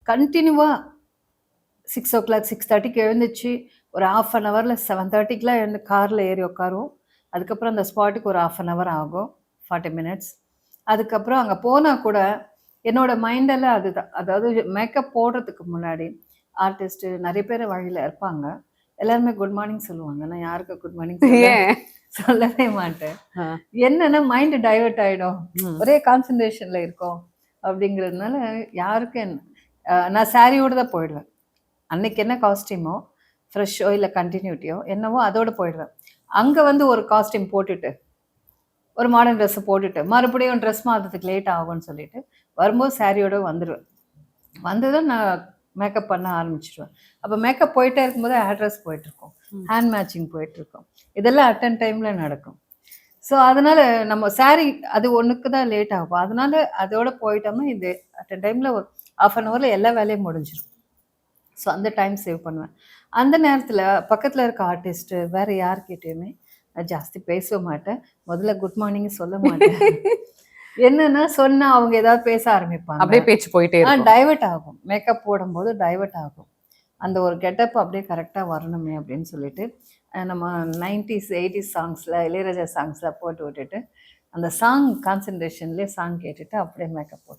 கண்டினியூவாக 6:00 6:30க்கு எழுந்துச்சு ஒரு 1/2 ஹவரில் 7:30க்குலாம் எழுந்து காரில் ஏறி உட்காருவோம். அதுக்கப்புறம் அந்த ஸ்பாட்டுக்கு ஒரு 1/2 ஹவர் ஆகும், 40 மினிட்ஸ். அதுக்கப்புறம் அங்கே போனால் கூட என்னோட மைண்டெல்லாம் அதுதான். அதாவது மேக்கப் போடுறதுக்கு முன்னாடி ஆர்டிஸ்ட்டு நிறைய பேர் வழியில் இருப்பாங்க. எல்லாருமே குட் மார்னிங் சொல்லுவாங்க. நான் யாருக்கு குட் மார்னிங் சொல்லவே மாட்டேன். என்னன்னா மைண்டு டைவெர்ட் ஆகிடும், ஒரே கான்சன்ட்ரேஷனில் இருக்கும். அப்படிங்கிறதுனால யாருக்கும் நான் சாரியோடு தான் போயிடுவேன். அன்னைக்கு என்ன காஸ்டியூமோ, ஃப்ரெஷ்ஷோ இல்லை கண்டினியூட்டியோ என்னவோ அதோடு போயிடுவேன். அங்கே வந்து ஒரு காஸ்டியூம் போட்டுட்டு ஒரு மாடர்ன் ட்ரெஸ்ஸை போட்டுட்டு மறுபடியும் ட்ரெஸ் மாற்றுறதுக்கு லேட் ஆகும்னு சொல்லிட்டு வரும்போது சாரியோடு வந்துடுவேன். வந்ததும் நான் மேக்கப் பண்ண ஆரம்பிச்சிடுவேன். அப்போ மேக்கப் போயிட்டே இருக்கும்போது ஹேர் ட்ரெஸ் போயிட்டுருக்கோம், ஹேண்ட் மேட்சிங் போயிட்டுருக்கோம். இதெல்லாம் அட்டன் டைமில் நடக்கும். ஸோ அதனால் நம்ம சாரீ அது ஒன்றுக்கு தான் லேட் ஆகும். அதனால அதோடு போயிட்டோம்னா இது அட்டன் டைமில் ஒரு 1/2 ஹவரில் எல்லா வேலையும் முடிஞ்சிடும். ஸோ அந்த டைம் சேவ் பண்ணுவேன். அந்த நேரத்தில் பக்கத்தில் இருக்க ஆர்டிஸ்ட்டு வேறு யார்கிட்டையுமே நான் ஜாஸ்தி பேசவே மாட்டேன். முதல்ல குட் மார்னிங் சொல்ல மாட்டேன். என்னன்னா சொன்னால் அவங்க ஏதாவது பேச ஆரம்பிப்பாங்க, அப்படியே பேச்சு போயிட்டே டைவர்ட் ஆகும். மேக்கப் போடும்போது டைவர்ட் ஆகும். அந்த ஒரு கெட்டப் அப்படியே கரெக்டாக வரணுமே அப்படின்னு சொல்லிட்டு நம்ம 90s 80s சாங்ஸில் இளையராஜா சாங்ஸில் போட்டு விட்டுட்டு அந்த சாங் கான்சன்ட்ரேஷன்லேயே சாங் கேட்டுட்டு அப்படியே மேக்கப் போட்டு